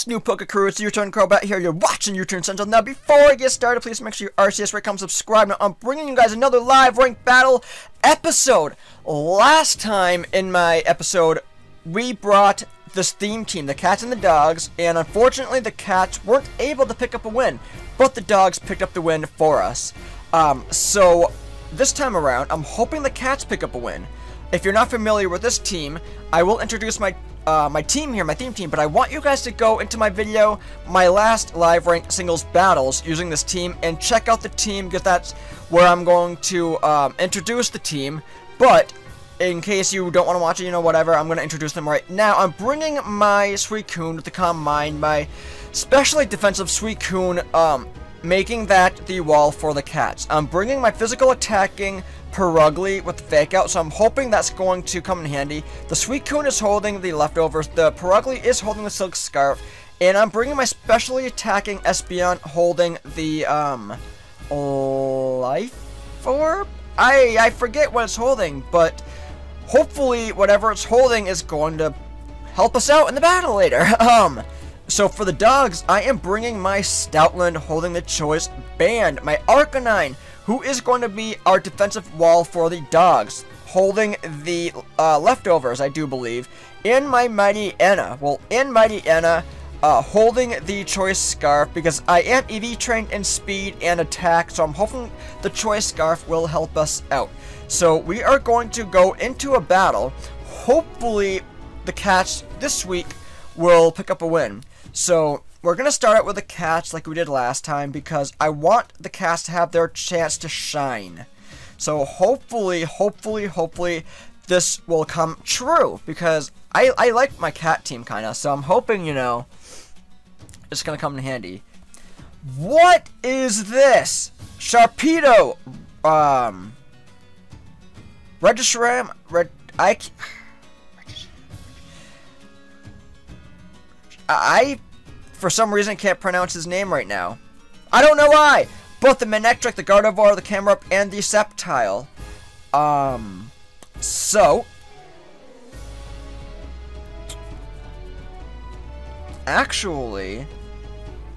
What's new, Poke Crew? It's U-Turn Crowbat here. You're watching U-Turn Central. Now, before I get started, please make sure you RCS, rate, comment, subscribe. Now, I'm bringing you guys another live ranked battle episode. Last time in my episode, we brought this theme team, the cats and the dogs, and unfortunately, the cats weren't able to pick up a win, but the dogs picked up the win for us. So this time around, I'm hoping the cats pick up a win. If you're not familiar with this team, I will introduce my team here, my theme team, but I want you guys to go into my video, my last live ranked singles battles using this team, and check out the team, because that's where I'm going to introduce the team. But in case you don't want to watch it, you know, whatever, I'm going to introduce them right now. I'm bringing my Suicune with the Calm Mind, my specially defensive Suicune, making that the wall for the cats. I'm bringing my physical attacking Perugly with the Fake Out, so I'm hoping that's going to come in handy. The Suicune is holding the leftovers, the Perugly is holding the Silk Scarf, and I'm bringing my specially attacking Espeon holding the Life Orb? I forget what it's holding, but hopefully whatever it's holding is going to help us out in the battle later. So for the dogs, I am bringing my Stoutland holding the Choice Band, my Arcanine, who is going to be our defensive wall for the dogs, holding the leftovers, I do believe, in my Mighty Enna. Well, in Mighty Enna, holding the Choice Scarf, because I am EV trained in speed and attack, so I'm hoping the Choice Scarf will help us out. So we are going to go into a battle. Hopefully the cats this week will pick up a win. So we're going to start out with the cats like we did last time, because I want the cats to have their chance to shine. So hopefully this will come true, because I like my cat team kind of, so I'm hoping, you know, it's going to come in handy. What is this? Sharpedo, Regisram, I for some reason can't pronounce his name right now. I don't know why. Both the Manectric, the Gardevoir, the Camerupt, and the Sceptile. So actually,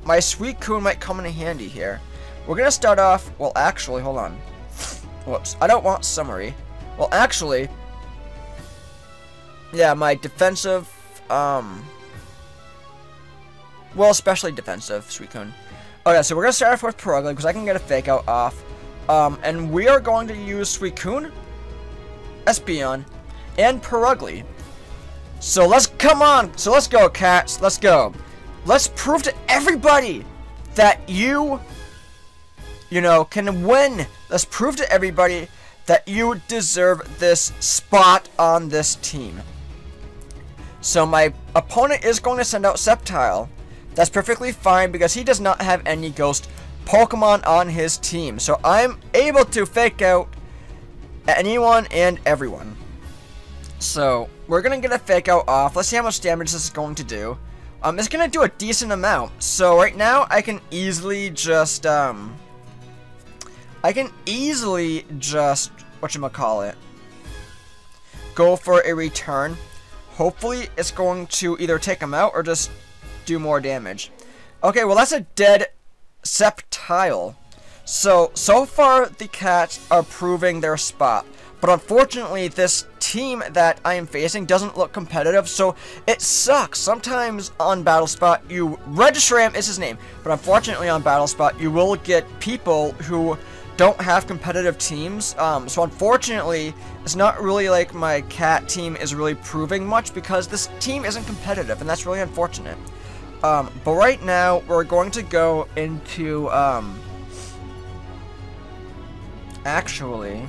my Suicune might come in handy here. We're gonna start off. Well, actually, hold on. Whoops. I don't want summary. Well, actually, yeah, my defensive, well, especially defensive, Suicune. Okay, so we're going to start off with Perugly, because I can get a Fake Out off. And we are going to use Suicune, Espeon, and Perugly. So let's go, cats. Let's go. Let's prove to everybody that you know, can win. Let's prove to everybody that you deserve this spot on this team. So my opponent is going to send out Sceptile. That's perfectly fine, because he does not have any ghost Pokemon on his team. So I'm able to Fake Out anyone and everyone. So we're going to get a Fake Out off. Let's see how much damage this is going to do. It's going to do a decent amount. So right now I can easily just, whatchamacallit, go for a return. Hopefully it's going to either take him out or just do more damage. Okay, well, that's a dead Sceptile. So far the cats are proving their spot, but unfortunately this team that I am facing doesn't look competitive, so it sucks. Sometimes on Battle Spot, Regisram is his name, but unfortunately on Battle Spot you will get people who don't have competitive teams. So unfortunately, it's not really like my cat team is really proving much, because this team isn't competitive, and that's really unfortunate. But right now, we're going to go into, actually,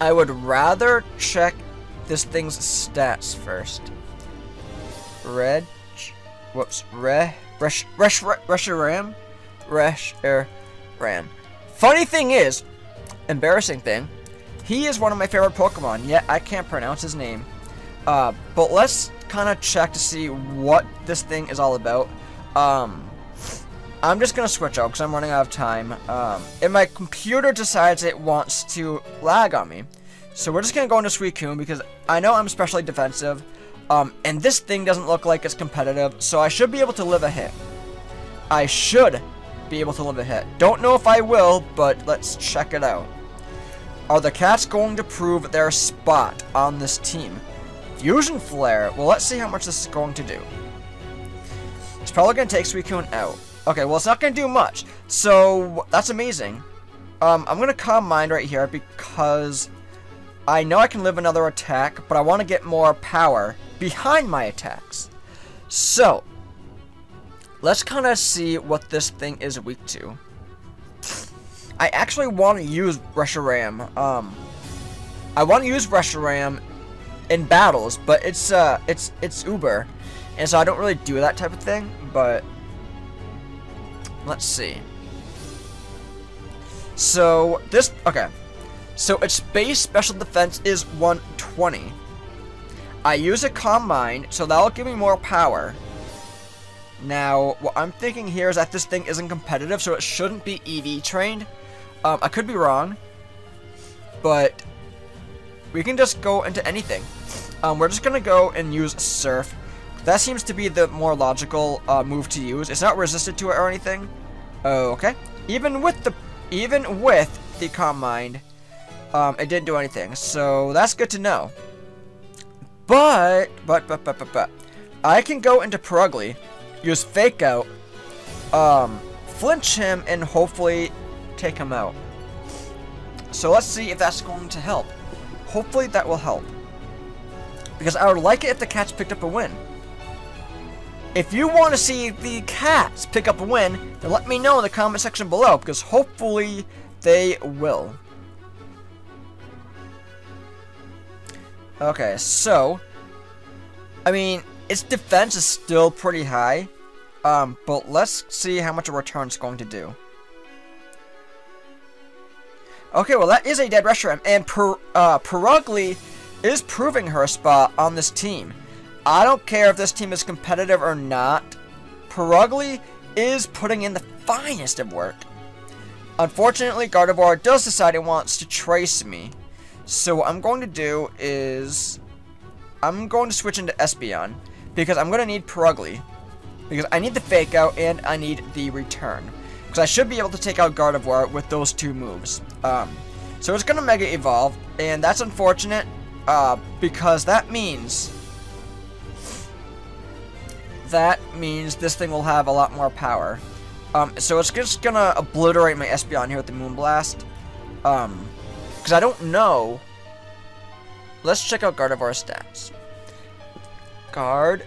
I would rather check this thing's stats first. Reshiram. Funny thing is, embarrassing thing, he is one of my favorite Pokemon, yet I can't pronounce his name. But let's kind of check to see what this thing is all about. I'm just going to switch out because I'm running out of time. And my computer decides it wants to lag on me. So we're just going to go into Suicune because I know I'm especially defensive. And this thing doesn't look like it's competitive, so I should be able to live a hit. I should be able to live a hit. Don't know if I will, but let's check it out. Are the cats going to prove their spot on this team? Fusion Flare. Well, let's see how much this is going to do. It's probably going to take Suicune out. Okay, well, it's not going to do much. So, that's amazing. I'm going to Calm Mind right here because I know I can live another attack, but I want to get more power behind my attacks. So, let's kind of see what this thing is weak to. I actually want to use Reshiram. I want to use Reshiram in battles, but it's Uber, and so I don't really do that type of thing. But let's see. So so its base special defense is 120. I use a Calm Mind, so that'll give me more power. Now, what I'm thinking here is that this thing isn't competitive, so it shouldn't be EV trained. I could be wrong, but we can just go into anything. We're just gonna go and use Surf. That seems to be the more logical move to use. It's not resistant to it or anything. Okay. Even with the Calm Mind, it didn't do anything. So that's good to know. But I can go into Perugly, use Fake Out, flinch him, and hopefully take him out. So let's see if that's going to help. Hopefully that will help. Because I would like it if the cats picked up a win. If you want to see the cats pick up a win, then let me know in the comment section below, because hopefully they will. Okay, so, I mean, its defense is still pretty high, but let's see how much a return is going to do. Okay, well, that is a dead Reshiram, and Perugly is proving her spot on this team. I don't care if this team is competitive or not. Perugly is putting in the finest of work. Unfortunately, Gardevoir does decide it wants to trace me. So what I'm going to do is I'm going to switch into Espeon because I'm going to need Perugly. Because I need the Fake Out and I need the Return. Because I should be able to take out Gardevoir with those two moves. So it's going to Mega Evolve, and that's unfortunate because that means this thing will have a lot more power. So it's just going to obliterate my Espeon here with the Moonblast. Because I don't know. Let's check out Gardevoir's stats. Gardevoir.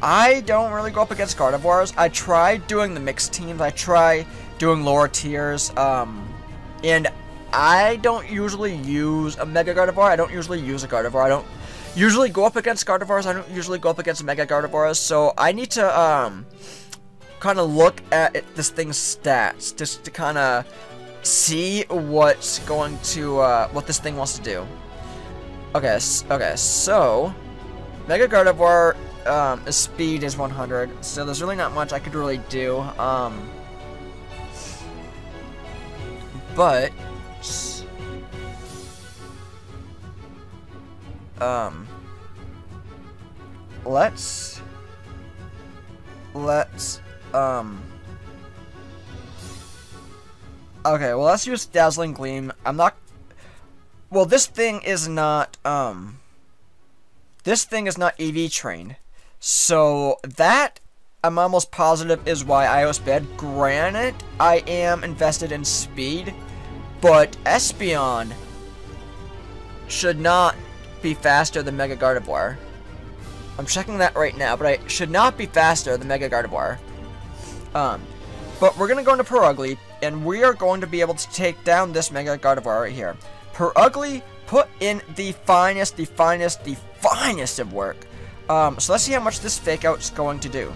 I don't really go up against Gardevoirs. I tried doing the mixed teams. I try doing lower tiers. And I don't usually use a Mega Gardevoir. I don't usually use a Gardevoir. I don't usually go up against Gardevoirs. I don't usually go up against Mega Gardevoirs. So I need to kind of look at this thing's stats just to kind of see what's going to what this thing wants to do. Okay, so Mega Gardevoir speed is 100, so there's really not much I could really do. But let's okay, well, let's use Dazzling Gleam. Well, this thing is not EV trained. So that, I'm almost positive, is why I outsped. Granted, I am invested in speed, but Espeon should not be faster than Mega Gardevoir. I'm checking that right now, but I should not be faster than Mega Gardevoir. But we're going to go into Perugly, and we are going to be able to take down this Mega Gardevoir right here. Perugly put in the finest of work. So let's see how much this Fake Out is going to do.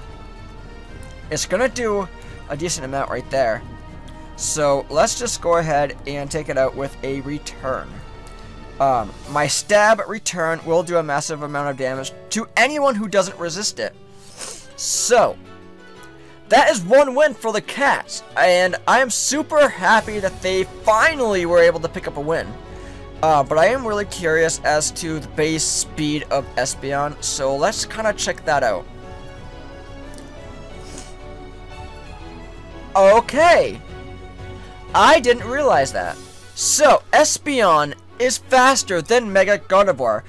It's going to do a decent amount right there. So let's just go ahead and take it out with a Return. My Stab Return will do a massive amount of damage to anyone who doesn't resist it. So that is one win for the Cats, and I am super happy that they finally were able to pick up a win. But I am really curious as to the base speed of Espeon, so let's kind of check that out. Okay, I didn't realize that. So, Espeon is faster than Mega Gardevoir,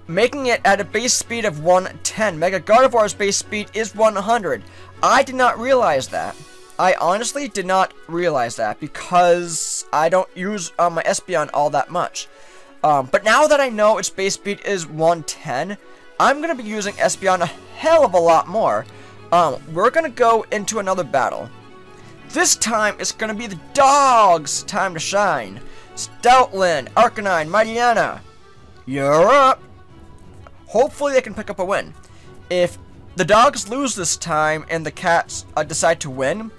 making it at a base speed of 110. Mega Gardevoir's base speed is 100. I did not realize that. I honestly did not realize that because I don't use my Espeon all that much. But now that I know its base speed is 110, I'm going to be using Espeon a hell of a lot more. We're going to go into another battle. This time, it's going to be the dogs' time to shine. Stoutland, Arcanine, Mightyena, you're up. Hopefully they can pick up a win. If the dogs lose this time and the Cats decide to win,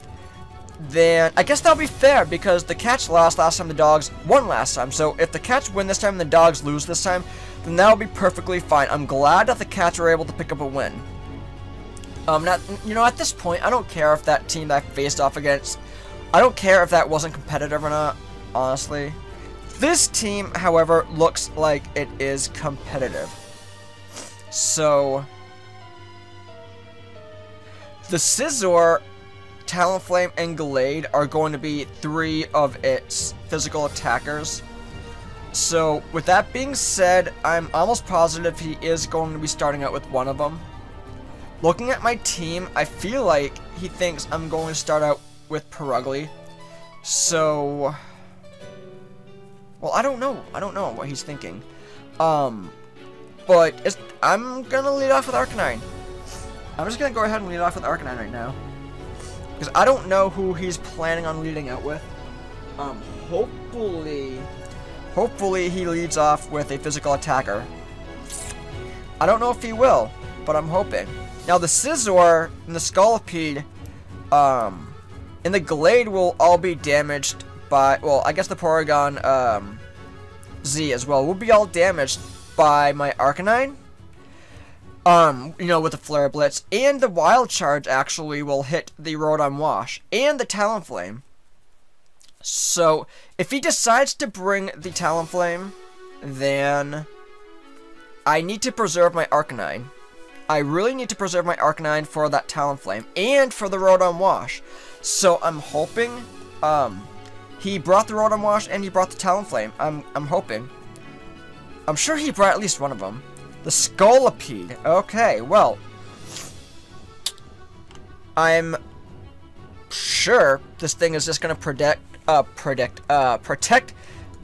then I guess that'll be fair because the Cats lost last time, the dogs won last time. So if the Cats win this time and the dogs lose this time, then that'll be perfectly fine. I'm glad that the Cats were able to pick up a win. At this point, I don't care if that team that I faced off against, I don't care if that wasn't competitive or not, honestly. This team, however, looks like it is competitive. So, the Scizor, Talonflame, and Gallade are going to be 3 of its physical attackers. So, with that being said, I'm almost positive he is going to be starting out with one of them. Looking at my team, I feel like he thinks I'm going to start out with Perugly. So, well, I don't know. I don't know what he's thinking. But I'm gonna lead off with Arcanine. I'm just gonna go ahead and lead off with Arcanine right now, because I don't know who he's planning on leading out with. Hopefully he leads off with a physical attacker. I don't know if he will, but I'm hoping. Now the Scizor and the Scolipede, and the Gallade will all be damaged by, well, I guess the Porygon Z as well will be all damaged by my Arcanine. With the Flare Blitz, and the Wild Charge actually will hit the Rotom Wash and the Talonflame. So if he decides to bring the Talonflame, then I need to preserve my Arcanine. I really need to preserve my Arcanine for that Talonflame and for the Rotom Wash. So I'm hoping he brought the Rotom Wash and he brought the Talonflame. I'm hoping. I'm sure he brought at least one of them. The Scolipede. Okay, well, I'm sure this thing is just gonna protect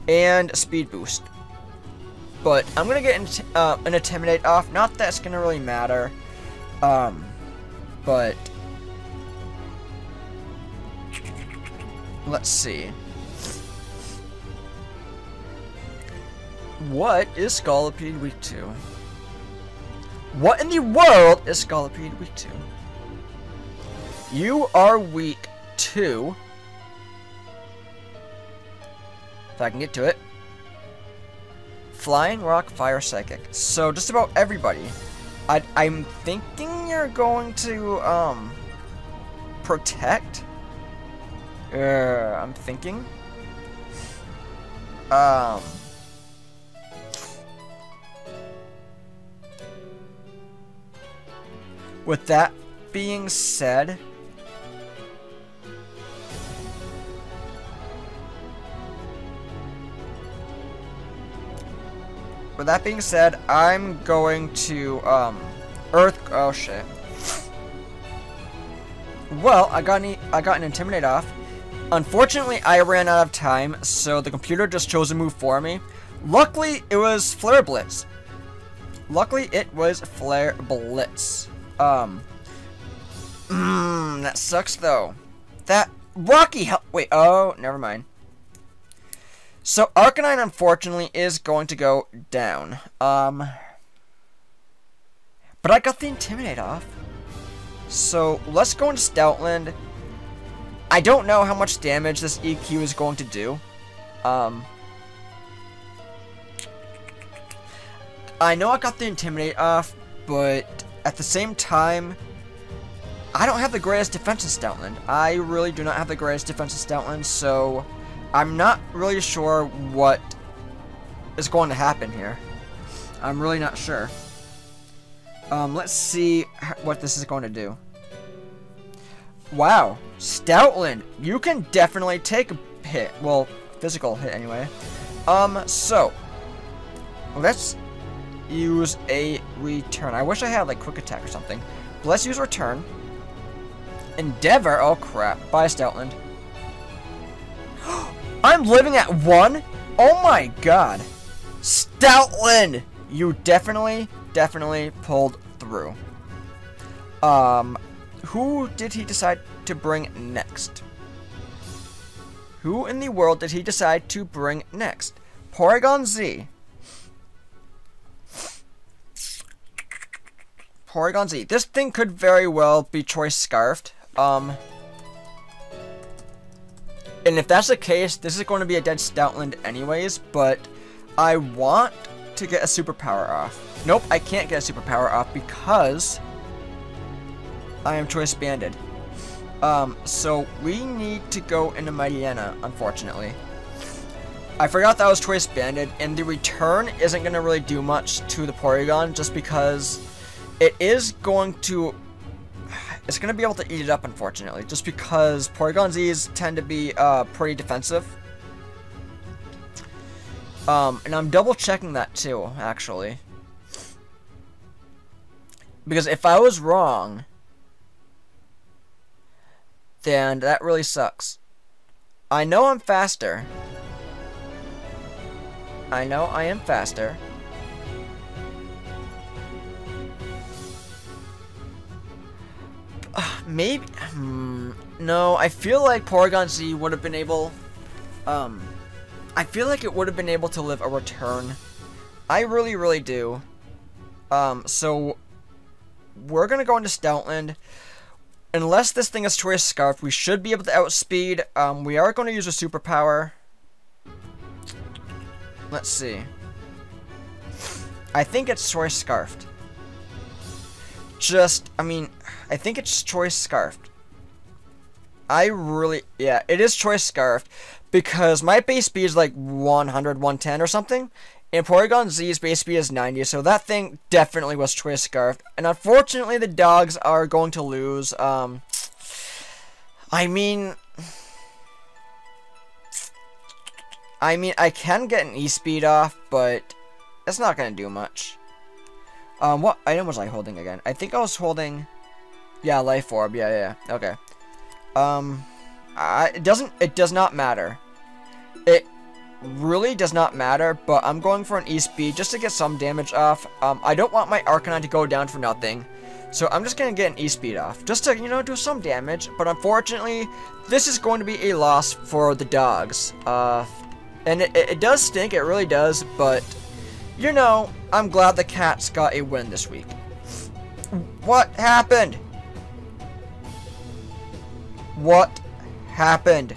and speed boost. But I'm gonna get an Intimidate off. Not that it's gonna really matter. But let's see. What is Scolipede weak to? What in the world is Scolipede weak to? You are weak to, if I can get to it, Flying Rock, Fire, Psychic. So just about everybody. I'm thinking you're going to protect. I'm thinking. With that being said, I'm going to Earth. Oh shit. Well, I got an Intimidate off. Unfortunately, I ran out of time, so the computer just chose a move for me. Luckily, it was Flare Blitz. That sucks though. That Rocky wait, oh, never mind. So Arcanine unfortunately is going to go down. But I got the Intimidate off. So let's go into Stoutland. I don't know how much damage this EQ is going to do. I know I got the Intimidate off, but at the same time, I don't have the greatest defense in Stoutland. I really do not have the greatest defense in Stoutland, so I'm not really sure what is going to happen here. I'm really not sure. Let's see what this is going to do. Wow, Stoutland, you can definitely take a hit. Well, physical hit anyway. So let's use a return. I wish I had like quick attack or something. But let's use return. Endeavor. Oh crap! Bye, Stoutland. I'm living at 1. Oh my god, Stoutland, you definitely pulled through. Who did he decide to bring next? Who in the world did he decide to bring next? Porygon Z. Porygon Z. This thing could very well be Choice Scarfed. And if that's the case, this is going to be a dead Stoutland anyways, but I want to get a superpower off. Nope, I can't get a superpower off because I am Choice Banded. So we need to go into Mightyena, unfortunately. I forgot that I was Choice Banded, and the return isn't going to really do much to the Porygon, just because it is going to... It's going to be able to eat it up, unfortunately, just because Porygon Z's tend to be pretty defensive. And I'm double checking that too, actually. Because if I was wrong, then that really sucks. I know I'm faster. I know I am faster. Maybe, no, I feel like Porygon Z would have been able, I feel like it would have been able to live a return. I really do. So, we're gonna go into Stoutland. Unless this thing is Choice Scarf, we should be able to outspeed. We are going to use a superpower. Let's see. I think it's Choice Scarfed. I think it's Choice Scarfed. Yeah, it is Choice Scarfed, because my base speed is like 100, 110 or something, and Porygon Z's base speed is 90, so that thing definitely was Choice Scarfed, and unfortunately the dogs are going to lose. I can get an E-Speed off, but it's not going to do much. What item was I holding again? I think I was holding... Yeah, Life Orb. Yeah. Okay. It does not matter. It really does not matter, but I'm going for an E-Speed just to get some damage off. I don't want my Arcanine to go down for nothing, so I'm just going to get an E-Speed off, just to, do some damage, but unfortunately, this is going to be a loss for the dogs. And it does stink, it really does, but, I'm glad the cats got a win this week. What happened? What happened?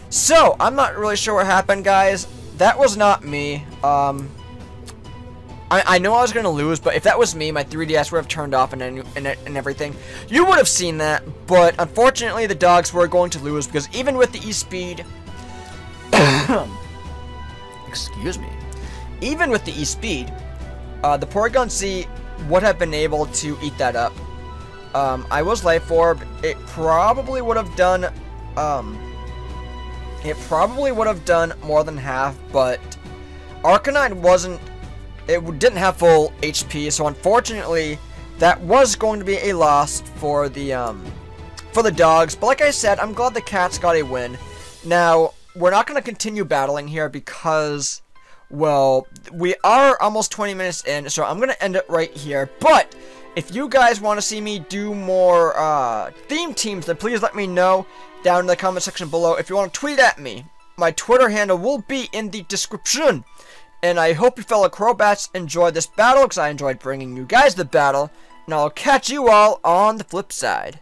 So, I'm not really sure what happened, guys. That was not me. I know I was going to lose, but if that was me, my 3DS would have turned off and everything. You would have seen that, but unfortunately, the dogs were going to lose, because even with the E-Speed... Excuse me. Even with the E-Speed, the Porygon Z would have been able to eat that up. I was Life Orb. It probably would have done... It probably would have done more than half, but Arcanine wasn't... It didn't have full HP, so unfortunately, that was going to be a loss for the dogs. But like I said, I'm glad the cats got a win. Now, we're not going to continue battling here because, well, we are almost 20 minutes in, so I'm going to end it right here. But if you guys want to see me do more theme teams, then please let me know down in the comment section below. If you want to tweet at me, my Twitter handle will be in the description. And I hope you fellow Crobats enjoyed this battle, because I enjoyed bringing you guys the battle. And I'll catch you all on the flip side.